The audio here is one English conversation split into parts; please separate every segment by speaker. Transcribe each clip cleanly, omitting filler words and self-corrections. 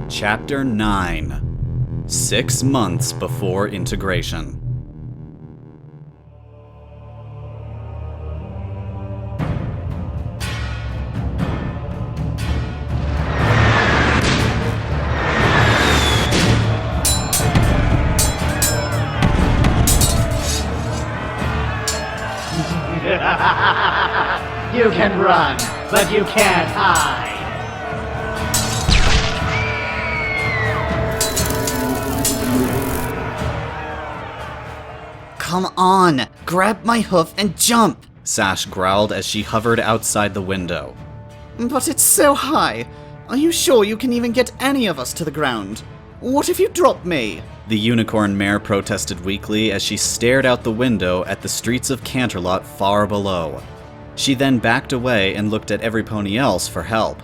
Speaker 1: Chapter 9 6 months before integration.
Speaker 2: You can run, but you can't hide.
Speaker 3: Come on, grab my hoof and jump!
Speaker 1: Sash growled as she hovered outside the window.
Speaker 3: But it's so high. Are you sure you can even get any of us to the ground? What if you drop me?
Speaker 1: The unicorn mare protested weakly as she stared out the window at the streets of Canterlot far below. She then backed away and looked at every pony else for help.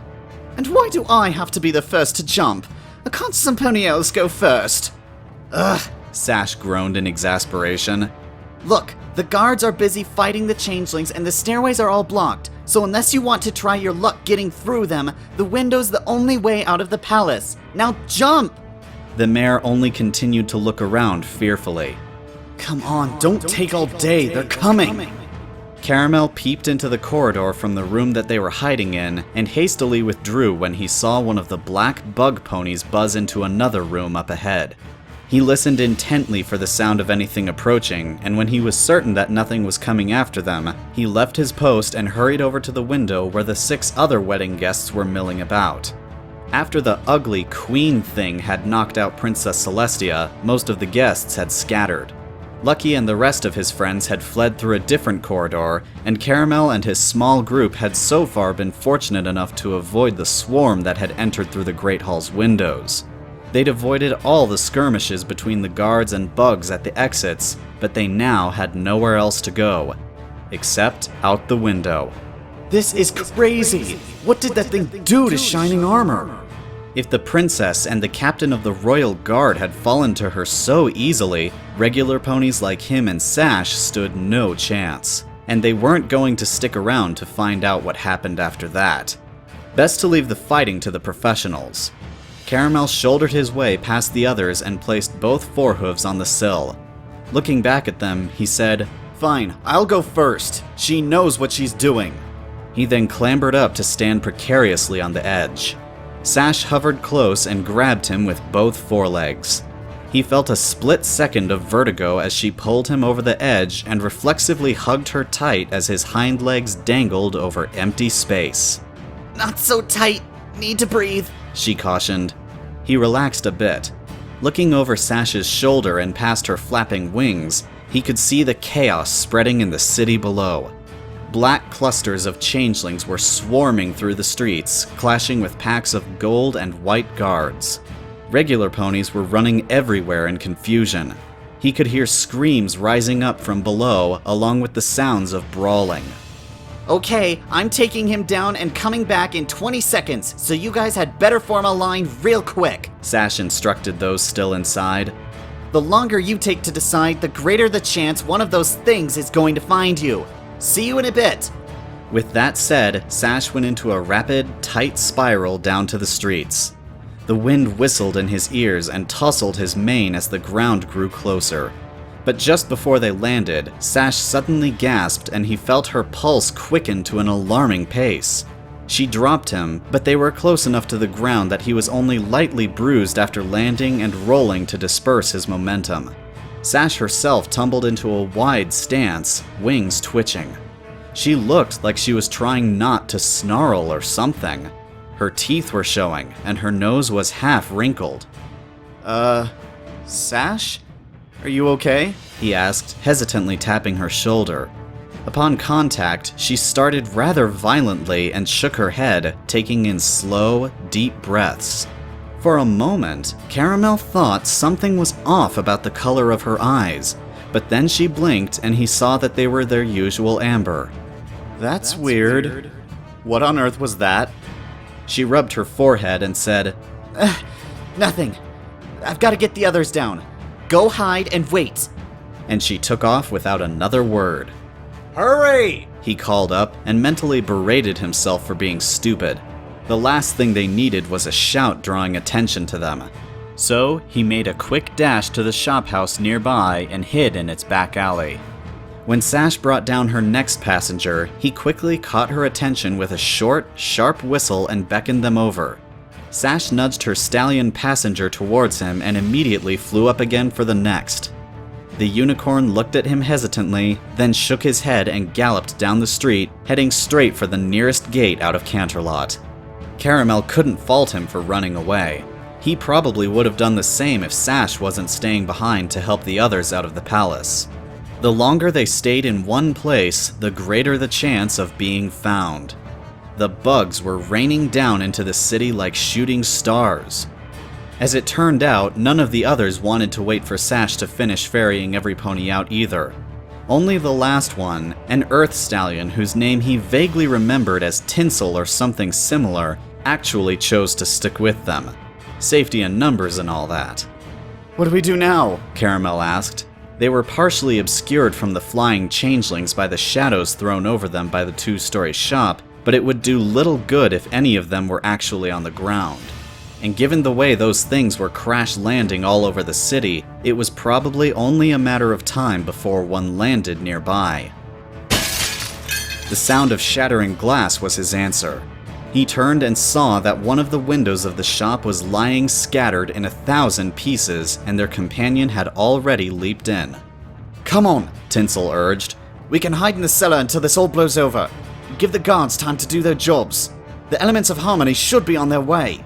Speaker 3: And why do I have to be the first to jump? Can't some pony else go first? Ugh,
Speaker 1: Sash groaned in exasperation.
Speaker 3: Look, the guards are busy fighting the changelings and the stairways are all blocked, so unless you want to try your luck getting through them, the window's the only way out of the palace. Now jump!
Speaker 1: The mare only continued to look around fearfully.
Speaker 3: Come on, don't take all day, they're coming!
Speaker 1: Caramel peeped into the corridor from the room that they were hiding in and hastily withdrew when he saw one of the black bug ponies buzz into another room up ahead. He listened intently for the sound of anything approaching, and when he was certain that nothing was coming after them, he left his post and hurried over to the window where the 6 other wedding guests were milling about. After the ugly queen thing had knocked out Princess Celestia, most of the guests had scattered. Lucky and the rest of his friends had fled through a different corridor, and Caramel and his small group had so far been fortunate enough to avoid the swarm that had entered through the Great Hall's windows. They'd avoided all the skirmishes between the guards and bugs at the exits, but they now had nowhere else to go, except out the window.
Speaker 3: This is crazy! What did that thing do to Shining Armor?
Speaker 1: If the princess and the captain of the royal guard had fallen to her so easily, regular ponies like him and Sash stood no chance, and they weren't going to stick around to find out what happened after that. Best to leave the fighting to the professionals. Caramel shouldered his way past the others and placed both forehooves on the sill. Looking back at them, he said,
Speaker 3: "Fine, I'll go first. She knows what she's doing."
Speaker 1: He then clambered up to stand precariously on the edge. Sash hovered close and grabbed him with both forelegs. He felt a split second of vertigo as she pulled him over the edge and reflexively hugged her tight as his hind legs dangled over empty space.
Speaker 3: "Not so tight. Need to breathe,"
Speaker 1: she cautioned. He relaxed a bit. Looking over Sash's shoulder and past her flapping wings, he could see the chaos spreading in the city below. Black clusters of changelings were swarming through the streets, clashing with packs of gold and white guards. Regular ponies were running everywhere in confusion. He could hear screams rising up from below, along with the sounds of brawling.
Speaker 3: "Okay, I'm taking him down and coming back in 20 seconds, so you guys had better form a line real quick,"
Speaker 1: Sash instructed those still inside.
Speaker 3: "The longer you take to decide, the greater the chance one of those things is going to find you. See you in a bit."
Speaker 1: With that said, Sash went into a rapid, tight spiral down to the streets. The wind whistled in his ears and tousled his mane as the ground grew closer. But just before they landed, Sash suddenly gasped and he felt her pulse quicken to an alarming pace. She dropped him, but they were close enough to the ground that he was only lightly bruised after landing and rolling to disperse his momentum. Sash herself tumbled into a wide stance, wings twitching. She looked like she was trying not to snarl or something. Her teeth were showing, and her nose was half wrinkled.
Speaker 3: Sash? Are you okay?"
Speaker 1: he asked, hesitantly tapping her shoulder. Upon contact, she started rather violently and shook her head, taking in slow, deep breaths. For a moment, Caramel thought something was off about the color of her eyes, but then she blinked and he saw that they were their usual amber.
Speaker 3: That's weird. What on earth was that?"
Speaker 1: She rubbed her forehead and said,
Speaker 3: Nothing. I've got to get the others down. Go hide and wait."
Speaker 1: And she took off without another word.
Speaker 2: Hurry!
Speaker 1: He called up and mentally berated himself for being stupid. The last thing they needed was a shout drawing attention to them. So he made a quick dash to the shop house nearby and hid in its back alley. When Sash brought down her next passenger, he quickly caught her attention with a short, sharp whistle and beckoned them over. Sash nudged her stallion passenger towards him and immediately flew up again for the next. The unicorn looked at him hesitantly, then shook his head and galloped down the street, heading straight for the nearest gate out of Canterlot. Caramel couldn't fault him for running away. He probably would have done the same if Sash wasn't staying behind to help the others out of the palace. The longer they stayed in one place, the greater the chance of being found. The bugs were raining down into the city like shooting stars. As it turned out, none of the others wanted to wait for Sash to finish ferrying every pony out either. Only the last one, an earth stallion whose name he vaguely remembered as Tinsel or something similar, actually chose to stick with them. Safety in numbers and all that.
Speaker 3: What do we do now?
Speaker 1: Caramel asked. They were partially obscured from the flying changelings by the shadows thrown over them by the two-story shop, but it would do little good if any of them were actually on the ground. And given the way those things were crash-landing all over the city, it was probably only a matter of time before one landed nearby. The sound of shattering glass was his answer. He turned and saw that one of the windows of the shop was lying scattered in 1,000 pieces, and their companion had already leaped in.
Speaker 3: Come on, Tinsel urged. We can hide in the cellar until this all blows over. Give the guards time to do their jobs. The elements of harmony should be on their way.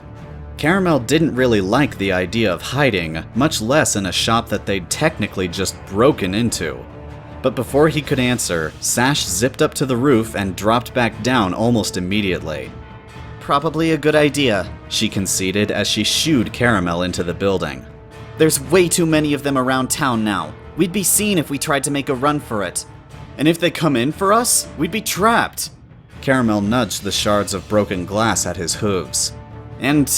Speaker 1: Caramel didn't really like the idea of hiding, much less in a shop that they'd technically just broken into. But before he could answer, Sash zipped up to the roof and dropped back down almost immediately.
Speaker 3: Probably a good idea,
Speaker 1: she conceded as she shooed Caramel into the building.
Speaker 3: There's way too many of them around town now. We'd be seen if we tried to make a run for it. And if they come in for us, we'd be trapped.
Speaker 1: Caramel nudged the shards of broken glass at his hooves.
Speaker 3: And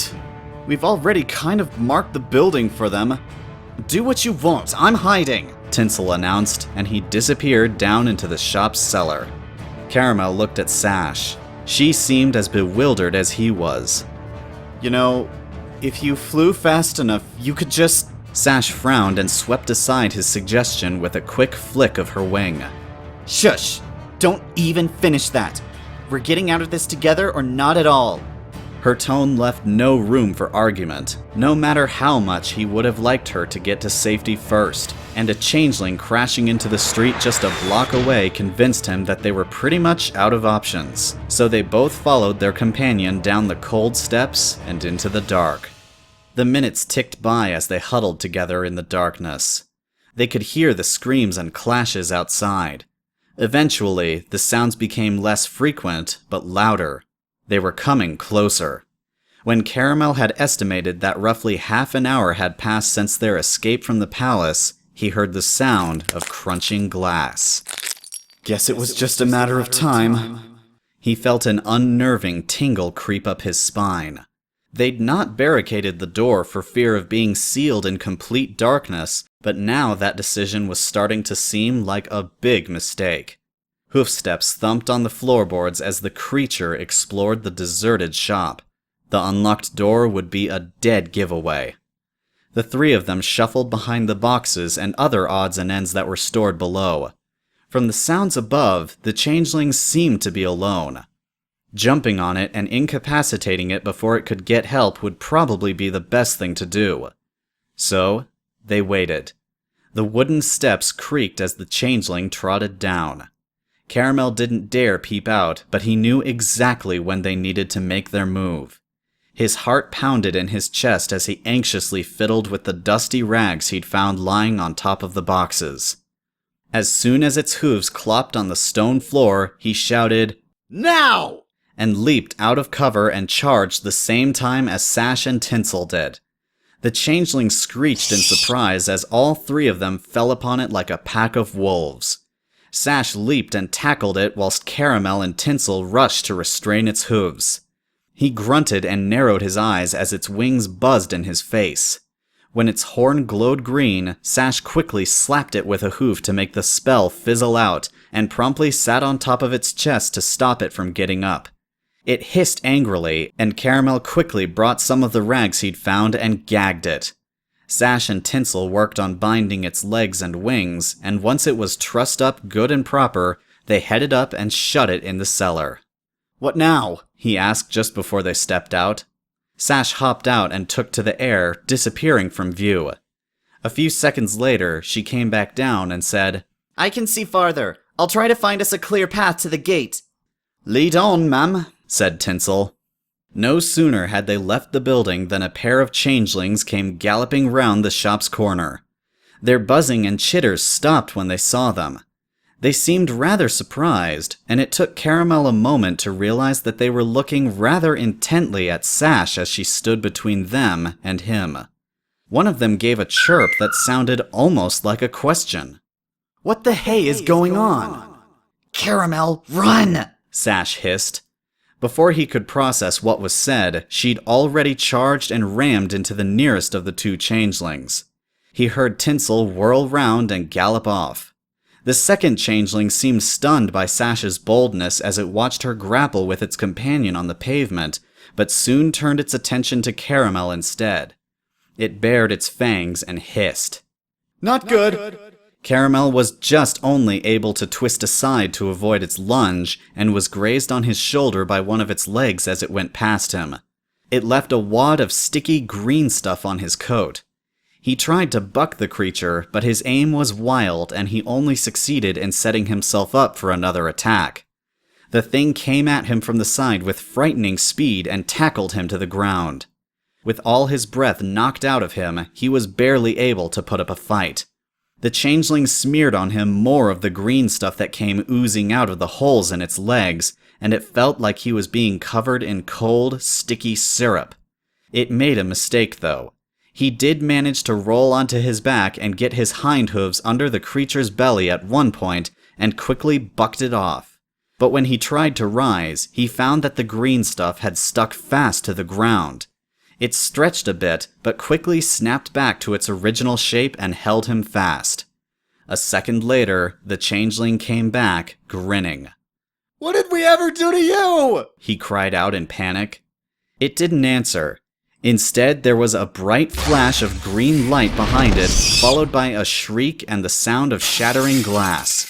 Speaker 3: we've already kind of marked the building for them. Do what you want, I'm hiding,
Speaker 1: Tinsel announced, and he disappeared down into the shop's cellar. Caramel looked at Sash. She seemed as bewildered as he was.
Speaker 3: You know, if you flew fast enough, you could just...
Speaker 1: Sash frowned and swept aside his suggestion with a quick flick of her wing.
Speaker 3: Shush! Don't even finish that. We're getting out of this together or not at all.
Speaker 1: Her tone left no room for argument, no matter how much he would have liked her to get to safety first, and a changeling crashing into the street just a block away convinced him that they were pretty much out of options. So they both followed their companion down the cold steps and into the dark. The minutes ticked by as they huddled together in the darkness. They could hear the screams and clashes outside. Eventually, the sounds became less frequent, but louder. They were coming closer. When Caramel had estimated that roughly half an hour had passed since their escape from the palace, he heard the sound of crunching glass.
Speaker 3: Guess it was just a matter of time.
Speaker 1: He felt an unnerving tingle creep up his spine. They'd not barricaded the door for fear of being sealed in complete darkness, but now that decision was starting to seem like a big mistake. Hoofsteps thumped on the floorboards as the creature explored the deserted shop. The unlocked door would be a dead giveaway. The three of them shuffled behind the boxes and other odds and ends that were stored below. From the sounds above, the changeling seemed to be alone. Jumping on it and incapacitating it before it could get help would probably be the best thing to do. So, they waited. The wooden steps creaked as the changeling trotted down. Caramel didn't dare peep out, but he knew exactly when they needed to make their move. His heart pounded in his chest as he anxiously fiddled with the dusty rags he'd found lying on top of the boxes. As soon as its hooves clopped on the stone floor, he shouted, "Now!" and leaped out of cover and charged the same time as Sash and Tinsel did. The changeling screeched in surprise as all three of them fell upon it like a pack of wolves. Sash leaped and tackled it whilst Caramel and Tinsel rushed to restrain its hooves. He grunted and narrowed his eyes as its wings buzzed in his face. When its horn glowed green, Sash quickly slapped it with a hoof to make the spell fizzle out, and promptly sat on top of its chest to stop it from getting up. It hissed angrily, and Caramel quickly brought some of the rags he'd found and gagged it. Sash and Tinsel worked on binding its legs and wings, and once it was trussed up good and proper, they headed up and shut it in the cellar. "What now?" he asked just before they stepped out. Sash hopped out and took to the air, disappearing from view. A few seconds later, she came back down and said,
Speaker 3: "I can see farther. I'll try to find us a clear path to the gate."
Speaker 1: "Lead on, ma'am," said Tinsel. No sooner had they left the building than a pair of changelings came galloping round the shop's corner. Their buzzing and chitters stopped when they saw them. They seemed rather surprised, and it took Caramel a moment to realize that they were looking rather intently at Sash as she stood between them and him. One of them gave a chirp that sounded almost like a question.
Speaker 3: "What the hay is going on?" "Caramel, run!"
Speaker 1: Sash hissed. Before he could process what was said, she'd already charged and rammed into the nearest of the two changelings. He heard Tinsel whirl round and gallop off. The second changeling seemed stunned by Sash's boldness as it watched her grapple with its companion on the pavement, but soon turned its attention to Caramel instead. It bared its fangs and hissed.
Speaker 3: "Not good."
Speaker 1: Caramel was just only able to twist aside to avoid its lunge, and was grazed on his shoulder by one of its legs as it went past him. It left a wad of sticky green stuff on his coat. He tried to buck the creature, but his aim was wild, and he only succeeded in setting himself up for another attack. The thing came at him from the side with frightening speed and tackled him to the ground. With all his breath knocked out of him, he was barely able to put up a fight. The changeling smeared on him more of the green stuff that came oozing out of the holes in its legs, and it felt like he was being covered in cold, sticky syrup. It made a mistake, though. He did manage to roll onto his back and get his hind hooves under the creature's belly at one point, and quickly bucked it off. But when he tried to rise, he found that the green stuff had stuck fast to the ground. It stretched a bit, but quickly snapped back to its original shape and held him fast. A second later, the changeling came back, grinning.
Speaker 3: "What did we ever do to you?"
Speaker 1: he cried out in panic. It didn't answer. Instead, there was a bright flash of green light behind it, followed by a shriek and the sound of shattering glass.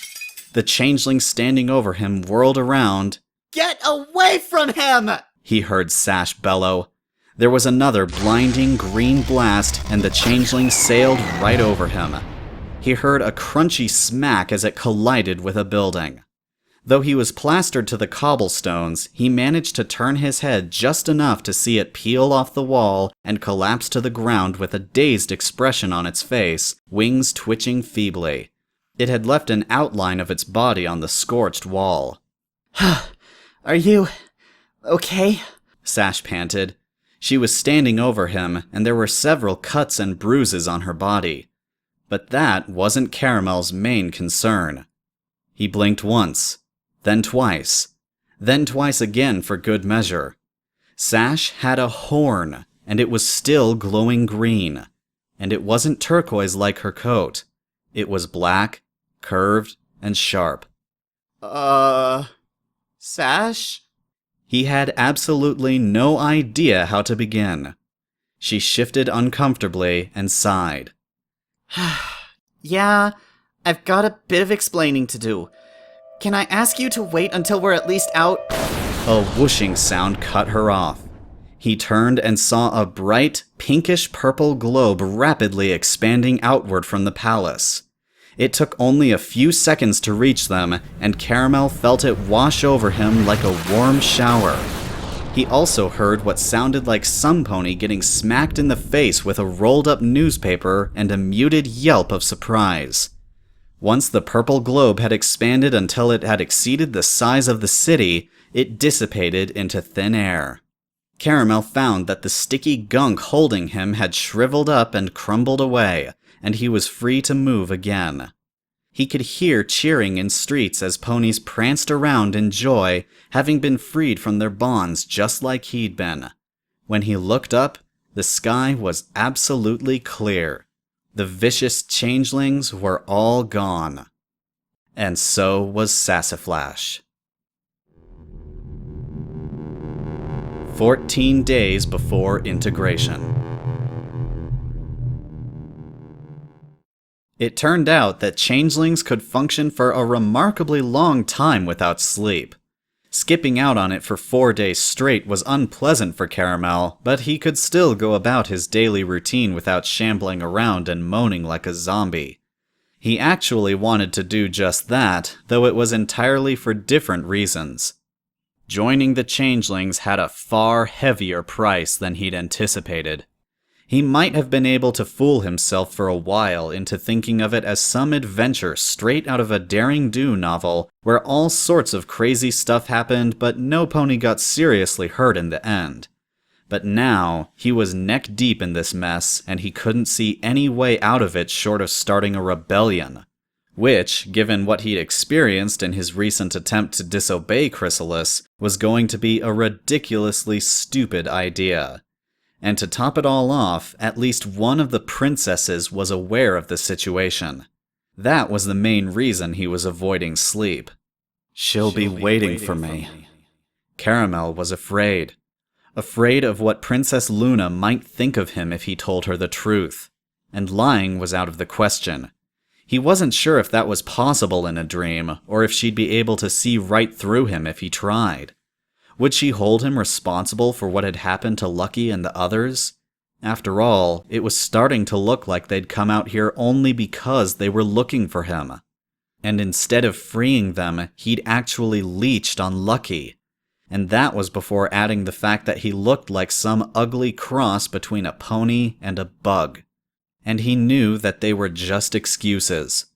Speaker 1: The changeling standing over him whirled around.
Speaker 3: "Get away from him!"
Speaker 1: he heard Sash bellow. There was another blinding green blast, and the changeling sailed right over him. He heard a crunchy smack as it collided with a building. Though he was plastered to the cobblestones, he managed to turn his head just enough to see it peel off the wall and collapse to the ground with a dazed expression on its face, wings twitching feebly. It had left an outline of its body on the scorched wall.
Speaker 3: "Are you okay?"
Speaker 1: Sash panted. She was standing over him, and there were several cuts and bruises on her body. But that wasn't Caramel's main concern. He blinked once, then twice again for good measure. Sash had a horn, and it was still glowing green. And it wasn't turquoise like her coat. It was black, curved, and sharp.
Speaker 3: Sash?
Speaker 1: He had absolutely no idea how to begin. She shifted uncomfortably and sighed.
Speaker 3: "Yeah, I've got a bit of explaining to do. Can I ask you to wait until we're at least out?"
Speaker 1: A whooshing sound cut her off. He turned and saw a bright, pinkish-purple globe rapidly expanding outward from the palace. It took only a few seconds to reach them, and Caramel felt it wash over him like a warm shower. He also heard what sounded like somepony getting smacked in the face with a rolled-up newspaper and a muted yelp of surprise. Once the purple globe had expanded until it had exceeded the size of the city, it dissipated into thin air. Caramel found that the sticky gunk holding him had shriveled up and crumbled away, and he was free to move again. He could hear cheering in streets as ponies pranced around in joy, having been freed from their bonds just like he'd been. When he looked up, the sky was absolutely clear. The vicious changelings were all gone. And so was Sassaflash. 14 days before integration. It turned out that changelings could function for a remarkably long time without sleep. Skipping out on it for 4 days straight was unpleasant for Caramel, but he could still go about his daily routine without shambling around and moaning like a zombie. He actually wanted to do just that, though it was entirely for different reasons. Joining the changelings had a far heavier price than he'd anticipated. He might have been able to fool himself for a while into thinking of it as some adventure straight out of a daring do novel where all sorts of crazy stuff happened but no pony got seriously hurt in the end. But now, he was neck deep in this mess and he couldn't see any way out of it short of starting a rebellion. Which, given what he'd experienced in his recent attempt to disobey Chrysalis, was going to be a ridiculously stupid idea. And to top it all off, at least one of the princesses was aware of the situation. That was the main reason he was avoiding sleep. She'll be waiting for me. Caramel was afraid. Afraid of what Princess Luna might think of him if he told her the truth. And lying was out of the question. He wasn't sure if that was possible in a dream, or if she'd be able to see right through him if he tried. Would she hold him responsible for what had happened to Lucky and the others? After all, it was starting to look like they'd come out here only because they were looking for him. And instead of freeing them, he'd actually leeched on Lucky. And that was before adding the fact that he looked like some ugly cross between a pony and a bug. And he knew that they were just excuses.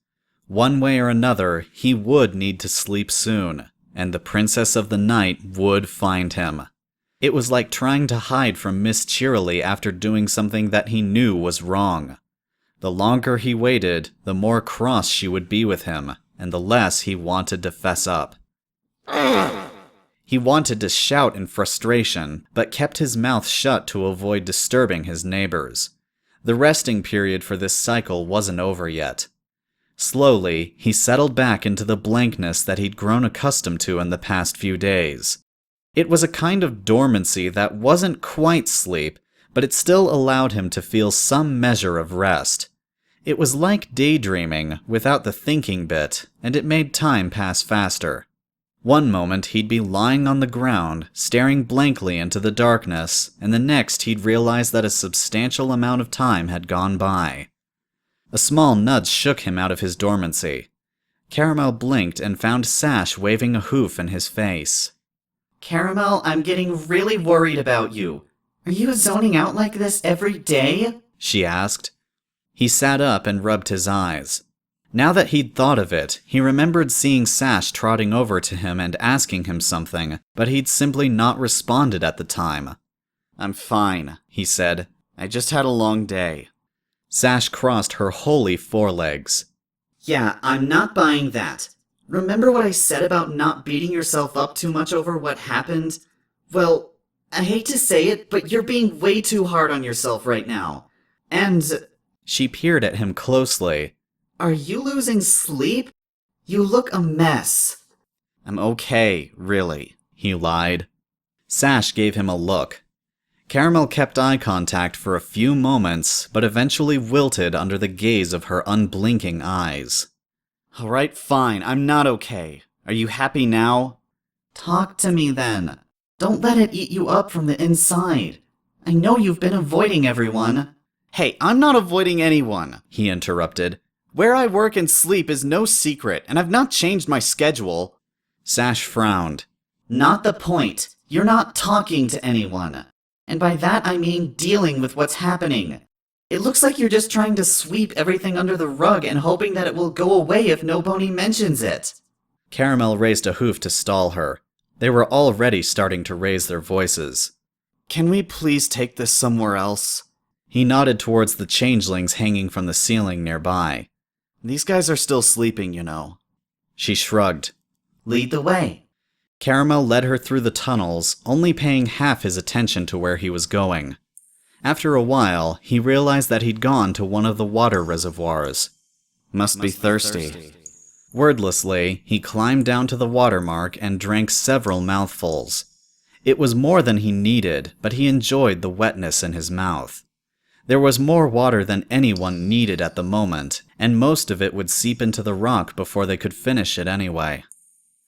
Speaker 1: One way or another, he would need to sleep soon. And the Princess of the Night would find him. It was like trying to hide from Miss Cheerilee after doing something that he knew was wrong. The longer he waited, the more cross she would be with him, and the less he wanted to fess up. He wanted to shout in frustration, but kept his mouth shut to avoid disturbing his neighbors. The resting period for this cycle wasn't over yet. Slowly, he settled back into the blankness that he'd grown accustomed to in the past few days. It was a kind of dormancy that wasn't quite sleep, but it still allowed him to feel some measure of rest. It was like daydreaming, without the thinking bit, and it made time pass faster. One moment he'd be lying on the ground, staring blankly into the darkness, and the next he'd realize that a substantial amount of time had gone by. A small nudge shook him out of his dormancy. Caramel blinked and found Sash waving a hoof in his face.
Speaker 3: Caramel, I'm getting really worried about you. Are you zoning out like this every day?
Speaker 1: She asked. He sat up and rubbed his eyes. Now that he'd thought of it, he remembered seeing Sash trotting over to him and asking him something, but he'd simply not responded at the time.
Speaker 3: I'm fine, he said. I just had a long day.
Speaker 1: Sash crossed her holy forelegs.
Speaker 3: Yeah, I'm not buying that. Remember what I said about not beating yourself up too much over what happened? Well, I hate to say it, but you're being way too hard on yourself right now. And...
Speaker 1: She peered at him closely.
Speaker 3: Are you losing sleep? You look a mess.
Speaker 1: I'm okay, really, he lied. Sash gave him a look. Caramel kept eye contact for a few moments, but eventually wilted under the gaze of her unblinking eyes.
Speaker 3: Alright, fine, I'm not okay. Are you happy now? Talk to me then. Don't let it eat you up from the inside. I know you've been avoiding everyone. Hey, I'm not avoiding anyone, he interrupted. Where I work and sleep is no secret, and I've not changed my schedule.
Speaker 1: Sash frowned.
Speaker 3: Not the point. You're not talking to anyone. And by that I mean dealing with what's happening. It looks like you're just trying to sweep everything under the rug and hoping that it will go away if nobody mentions it.
Speaker 1: Caramel raised a hoof to stall her. They were already starting to raise their voices.
Speaker 3: Can we please take this somewhere else?
Speaker 1: He nodded towards the changelings hanging from the ceiling nearby.
Speaker 3: These guys are still sleeping, you know.
Speaker 1: She shrugged.
Speaker 3: Lead the way.
Speaker 1: Caramel led her through the tunnels, only paying half his attention to where he was going. After a while, he realized that he'd gone to one of the water reservoirs.
Speaker 3: Must be thirsty.
Speaker 1: Wordlessly, he climbed down to the water mark and drank several mouthfuls. It was more than he needed, but he enjoyed the wetness in his mouth. There was more water than anyone needed at the moment, and most of it would seep into the rock before they could finish it anyway.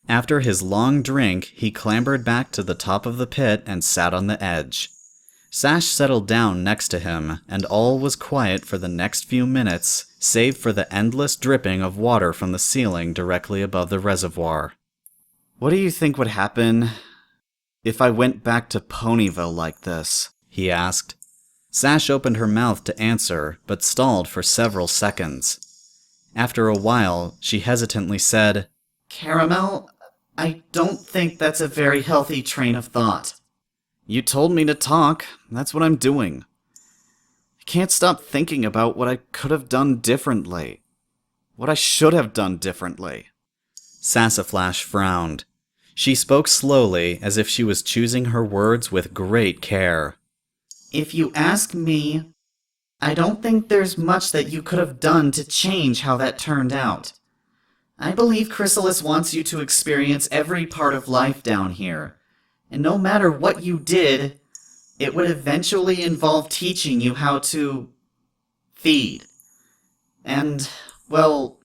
Speaker 1: After his long drink, he clambered back to the top of the pit and sat on the edge. Sash settled down next to him, and all was quiet for the next few minutes, save for the endless dripping of water from the ceiling directly above the reservoir. "What do you think would happen if I went back to Ponyville like this?" he asked. Sash opened her mouth to answer, but stalled for several seconds. After a while, she hesitantly said,
Speaker 3: "Caramel, I don't think that's a very healthy train of thought."
Speaker 1: "You told me to talk. That's what I'm doing. I can't stop thinking about what I could have done differently. What I should have done differently." Sassaflash frowned. She spoke slowly, as if she was choosing her words with great care.
Speaker 3: "If you ask me, I don't think there's much that you could have done to change how that turned out. I believe Chrysalis wants you to experience every part of life down here, and no matter what you did, it would eventually involve teaching you how to feed. And, well,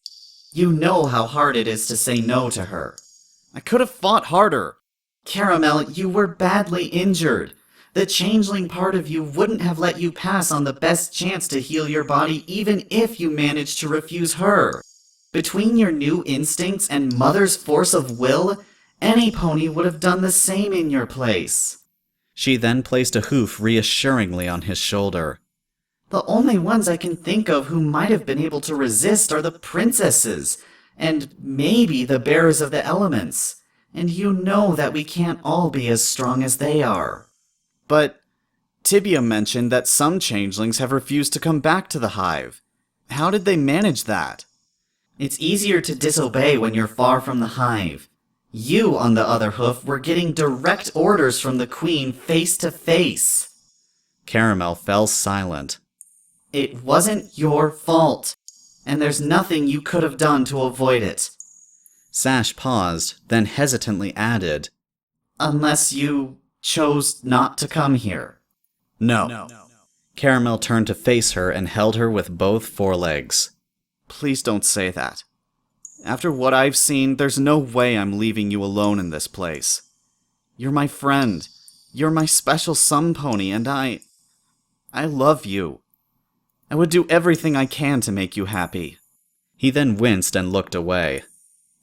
Speaker 3: you know how hard it is to say no to her."
Speaker 1: "I could have fought harder."
Speaker 3: "Caramel, you were badly injured. The changeling part of you wouldn't have let you pass on the best chance to heal your body even if you managed to refuse her. Between your new instincts and Mother's force of will, any pony would have done the same in your place."
Speaker 1: She then placed a hoof reassuringly on his shoulder.
Speaker 3: "The only ones I can think of who might have been able to resist are the princesses, and maybe the bearers of the elements. And you know that we can't all be as strong as they are."
Speaker 1: "But Tibia mentioned that some changelings have refused to come back to the hive. How did they manage that?"
Speaker 3: "It's easier to disobey when you're far from the hive. You, on the other hoof, were getting direct orders from the queen face to face."
Speaker 1: Caramel fell silent.
Speaker 3: "It wasn't your fault, and there's nothing you could have done to avoid it."
Speaker 1: Sash paused, then hesitantly added,
Speaker 3: "Unless you chose not to come here."
Speaker 1: No. Caramel turned to face her and held her with both forelegs. "Please don't say that. After what I've seen, there's no way I'm leaving you alone in this place. You're my friend. You're my special somepony, and I love you. I would do everything I can to make you happy." He then winced and looked away.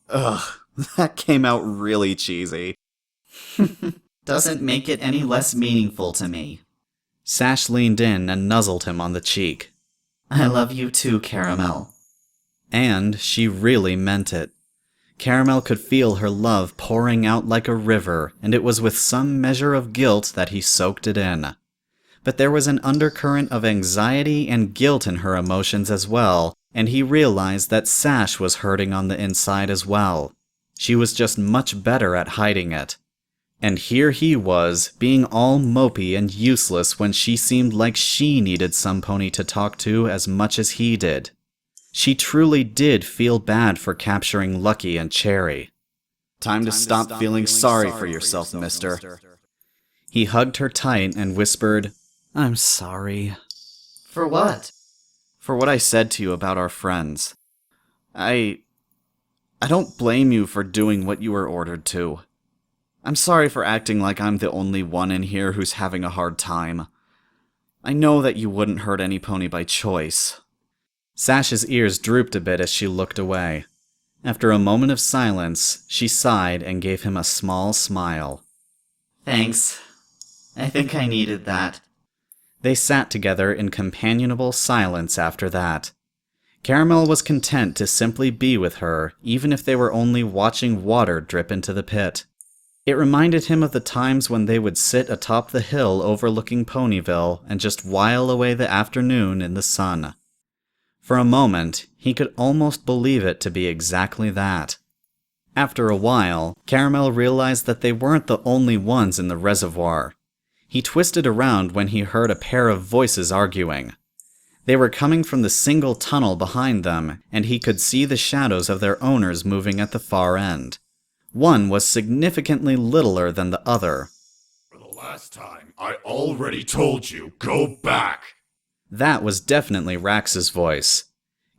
Speaker 1: Ugh, that came out really cheesy.
Speaker 3: "Doesn't make it any less meaningful to me."
Speaker 1: Sash leaned in and nuzzled him on the cheek.
Speaker 3: "I love you too, Caramel."
Speaker 1: And she really meant it. Caramel could feel her love pouring out like a river, and it was with some measure of guilt that he soaked it in. But there was an undercurrent of anxiety and guilt in her emotions as well, and he realized that Sash was hurting on the inside as well. She was just much better at hiding it. And here he was, being all mopey and useless when she seemed like she needed somepony to talk to as much as he did. She truly did feel bad for capturing Lucky and Cherry. Time to stop feeling sorry for yourself, mister. He hugged her tight and whispered, "I'm sorry."
Speaker 3: "For what?"
Speaker 1: "For what I said to you about our friends. I don't blame you for doing what you were ordered to. I'm sorry for acting like I'm the only one in here who's having a hard time. I know that you wouldn't hurt any pony by choice." Sash's ears drooped a bit as she looked away. After a moment of silence, she sighed and gave him a small smile.
Speaker 3: "Thanks. I think I needed that."
Speaker 1: They sat together in companionable silence after that. Caramel was content to simply be with her, even if they were only watching water drip into the pit. It reminded him of the times when they would sit atop the hill overlooking Ponyville and just while away the afternoon in the sun. For a moment, he could almost believe it to be exactly that. After a while, Caramel realized that they weren't the only ones in the reservoir. He twisted around when he heard a pair of voices arguing. They were coming from the single tunnel behind them, and he could see the shadows of their owners moving at the far end. One was significantly littler than the other.
Speaker 4: last time, I already told you, go back!
Speaker 1: That was definitely Rax's voice.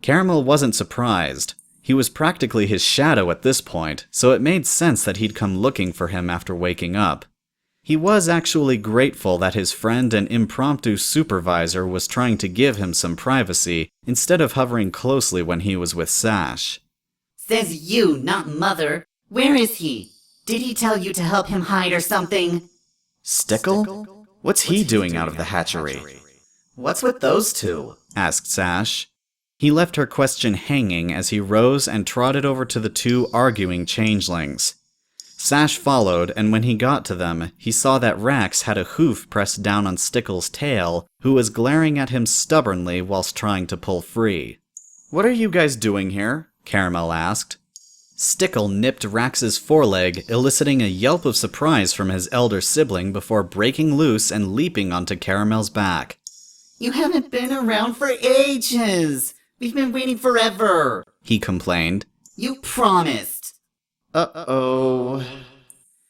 Speaker 1: Caramel wasn't surprised. He was practically his shadow at this point, so it made sense that he'd come looking for him after waking up. He was actually grateful that his friend and impromptu supervisor was trying to give him some privacy instead of hovering closely when he was with Sash.
Speaker 3: Says you, not Mother. Where is he? Did he tell you to help him hide or something?
Speaker 1: Stickle? What's he doing out of the hatchery?
Speaker 3: What's with those two?
Speaker 1: Asked Sash. He left her question hanging as he rose and trotted over to the two arguing changelings. Sash followed, and when he got to them, he saw that Rax had a hoof pressed down on Stickle's tail, who was glaring at him stubbornly whilst trying to pull free. "What are you guys doing here?" Caramel asked. Stickle nipped Rax's foreleg, eliciting a yelp of surprise from his elder sibling before breaking loose and leaping onto Caramel's back.
Speaker 3: You haven't been around for ages! We've been waiting forever!
Speaker 1: He complained.
Speaker 3: You promised!
Speaker 1: Uh-oh.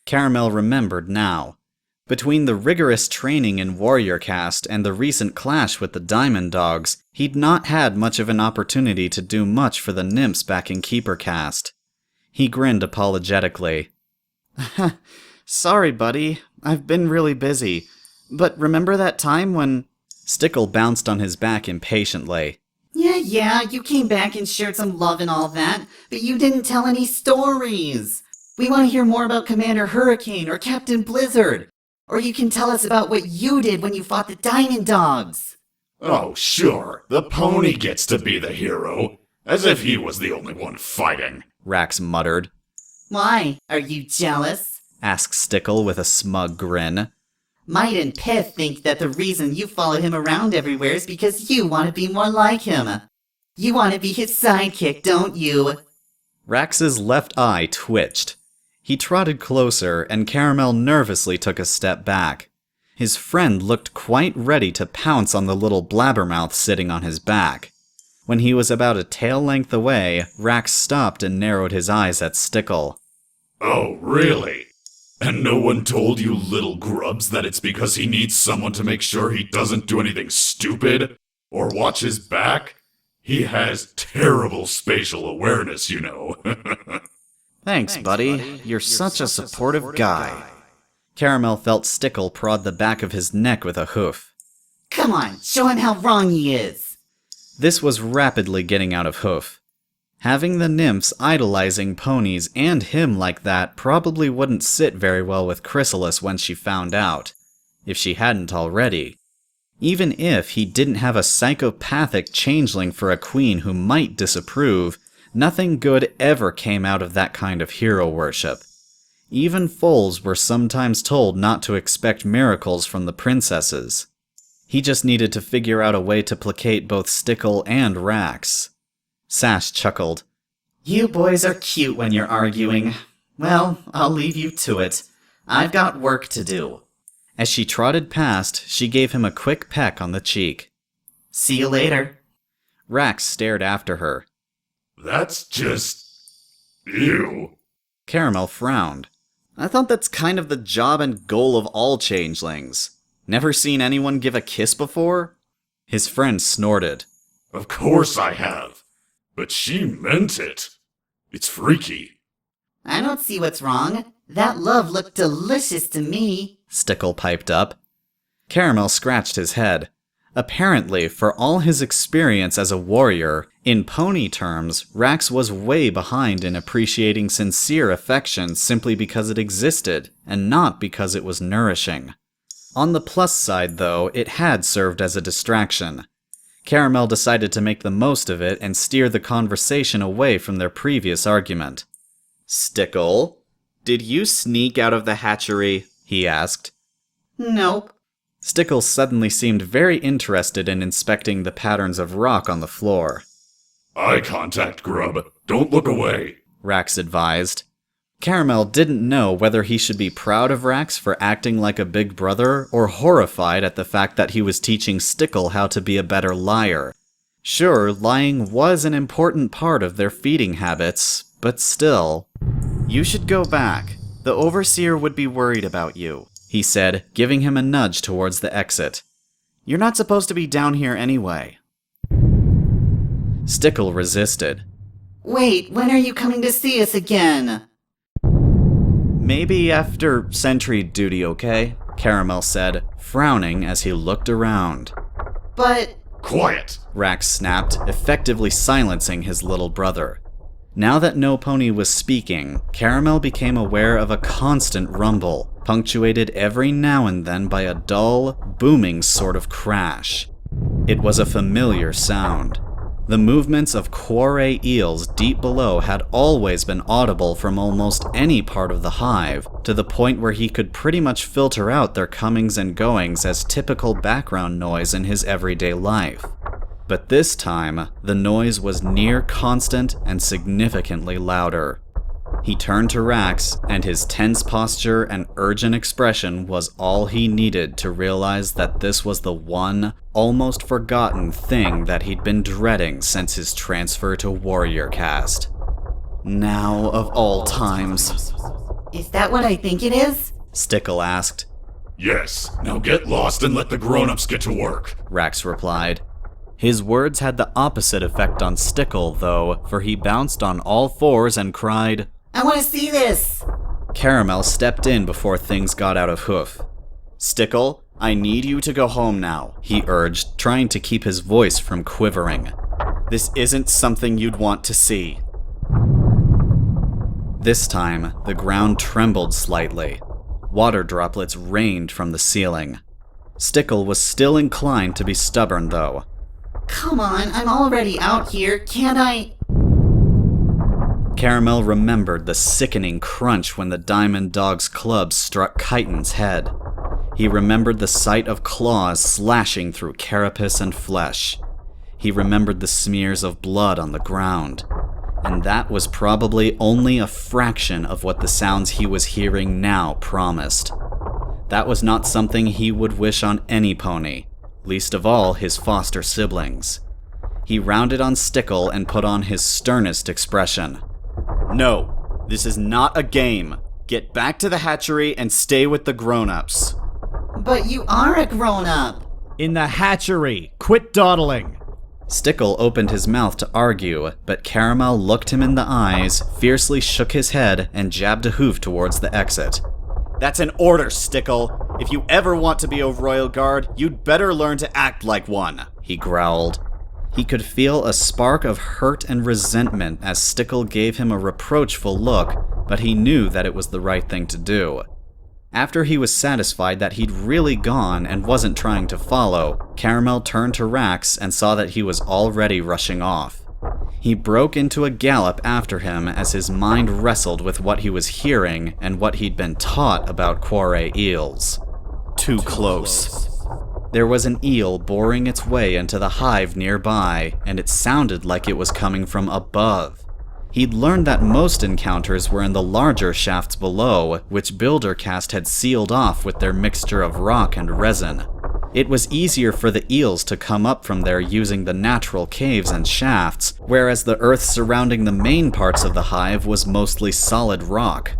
Speaker 1: Caramel remembered now. Between the rigorous training in Warrior Caste and the recent clash with the Diamond Dogs, he'd not had much of an opportunity to do much for the nymphs back in Keeper Caste. He grinned apologetically. Sorry, buddy. I've been really busy. But remember that time when... Stickle bounced on his back impatiently.
Speaker 3: Yeah, you came back and shared some love and all that, but you didn't tell any stories. We want to hear more about Commander Hurricane or Captain Blizzard. Or you can tell us about what you did when you fought the Diamond Dogs.
Speaker 4: Oh, sure. The pony gets to be the hero. As if he was the only one fighting.
Speaker 1: Rax muttered.
Speaker 3: Why? Are you jealous?
Speaker 1: Asked Stickle with a smug grin.
Speaker 3: Might and Pith think that the reason you follow him around everywhere is because you want to be more like him. You want to be his sidekick, don't you?
Speaker 1: Rax's left eye twitched. He trotted closer, and Caramel nervously took a step back. His friend looked quite ready to pounce on the little blabbermouth sitting on his back. When he was about a tail length away, Rax stopped and narrowed his eyes at Stickle.
Speaker 4: Oh, really? And no one told you little grubs that it's because he needs someone to make sure he doesn't do anything stupid? Or watch his back? He has terrible spatial awareness, you know.
Speaker 1: Thanks, buddy. You're such a supportive guy. Caramel felt Stickle prod the back of his neck with a hoof.
Speaker 3: Come on, show him how wrong he is.
Speaker 1: This was rapidly getting out of hoof. Having the nymphs idolizing ponies and him like that probably wouldn't sit very well with Chrysalis when she found out, if she hadn't already. Even if he didn't have a psychopathic changeling for a queen who might disapprove, nothing good ever came out of that kind of hero worship. Even foals were sometimes told not to expect miracles from the princesses. He just needed to figure out a way to placate both Stickle and Rax. Sash chuckled. You boys are cute when you're arguing. Well, I'll leave you to it. I've got work to do. As she trotted past, she gave him a quick peck on the cheek. See you later. Rax stared after her.
Speaker 4: That's just... ew.
Speaker 1: Caramel frowned. I thought that's kind of the job and goal of all changelings. Never seen anyone give a kiss before? His friend snorted.
Speaker 4: Of course I have. But she meant it. It's freaky.
Speaker 3: I don't see what's wrong. That love looked delicious to me.
Speaker 1: Stickle piped up. Caramel scratched his head. Apparently, for all his experience as a warrior, in pony terms, Rax was way behind in appreciating sincere affection simply because it existed, and not because it was nourishing. On the plus side, though, it had served as a distraction. Caramel decided to make the most of it and steer the conversation away from their previous argument. Stickle, did you sneak out of the hatchery? He asked.
Speaker 3: Nope.
Speaker 1: Stickle suddenly seemed very interested in inspecting the patterns of rock on the floor.
Speaker 4: Eye contact, Grub. Don't look away,
Speaker 1: Rax advised. Caramel didn't know whether he should be proud of Rax for acting like a big brother or horrified at the fact that he was teaching Stickle how to be a better liar. Sure, lying was an important part of their feeding habits, but still. You should go back. The Overseer would be worried about you. he said, giving him a nudge towards the exit. "You're not supposed to be down here anyway." Stickle resisted.
Speaker 3: Wait, when are you coming to see us again?
Speaker 1: "Maybe after sentry duty, okay?" Caramel said, frowning as he looked around.
Speaker 3: But...
Speaker 4: Quiet!
Speaker 1: Rax snapped, effectively silencing his little brother. Now that No Pony was speaking, Caramel became aware of a constant rumble, punctuated every now and then by a dull, booming sort of crash. It was a familiar sound. The movements of quarry eels deep below had always been audible from almost any part of the hive, to the point where he could pretty much filter out their comings and goings as typical background noise in his everyday life. But this time, the noise was near constant and significantly louder. He turned to Rax, and his tense posture and urgent expression was all he needed to realize that this was the one, almost forgotten thing that he'd been dreading since his transfer to Warrior Caste. Now of all times.
Speaker 3: Is that what I think it is?
Speaker 1: Stickle asked.
Speaker 4: Yes, now get lost and let the grown-ups get to work,
Speaker 1: Rax replied. His words had the opposite effect on Stickle, though, for he bounced on all fours and cried,
Speaker 3: I want to see this!
Speaker 1: Caramel stepped in before things got out of hoof. Stickle, I need you to go home now, he urged, trying to keep his voice from quivering. This isn't something you'd want to see. This time, the ground trembled slightly. Water droplets rained from the ceiling. Stickle was still inclined to be stubborn, though.
Speaker 3: Come on, I'm already out here, can't I?
Speaker 1: Caramel remembered the sickening crunch when the Diamond Dog's club struck Chitin's head. He remembered the sight of claws slashing through carapace and flesh. He remembered the smears of blood on the ground. And that was probably only a fraction of what the sounds he was hearing now promised. That was not something he would wish on any pony, least of all his foster siblings. He rounded on Stickle and put on his sternest expression. No, this is not a game. Get back to the hatchery and stay with the grown-ups.
Speaker 3: But you are a grown-up.
Speaker 2: In the hatchery. Quit dawdling.
Speaker 1: Stickle opened his mouth to argue, but Caramel looked him in the eyes, fiercely shook his head, and jabbed a hoof towards the exit. That's an order, Stickle. If you ever want to be a royal guard, you'd better learn to act like one, he growled. He could feel a spark of hurt and resentment as Stickle gave him a reproachful look, but he knew that it was the right thing to do. After he was satisfied that he'd really gone and wasn't trying to follow, Caramel turned to Rax and saw that he was already rushing off. He broke into a gallop after him as his mind wrestled with what he was hearing and what he'd been taught about quarry eels. Too close. There was an eel boring its way into the hive nearby, and it sounded like it was coming from above. He'd learned that most encounters were in the larger shafts below, which Builder Caste had sealed off with their mixture of rock and resin. It was easier for the eels to come up from there using the natural caves and shafts, whereas the earth surrounding the main parts of the hive was mostly solid rock.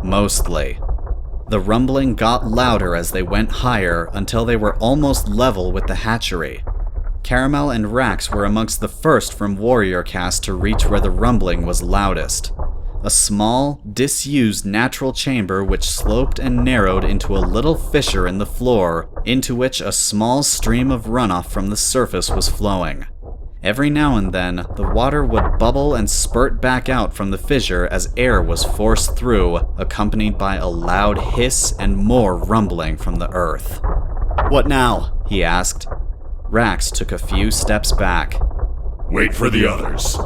Speaker 1: Mostly. The rumbling got louder as they went higher until they were almost level with the hatchery. Caramel and Rax were amongst the first from Warrior Caste to reach where the rumbling was loudest. A small, disused natural chamber which sloped and narrowed into a little fissure in the floor, into which a small stream of runoff from the surface was flowing. Every now and then, the water would bubble and spurt back out from the fissure as air was forced through, accompanied by a loud hiss and more rumbling from the earth. "What now?" he asked. Rax took a few steps back.
Speaker 4: Wait for the others.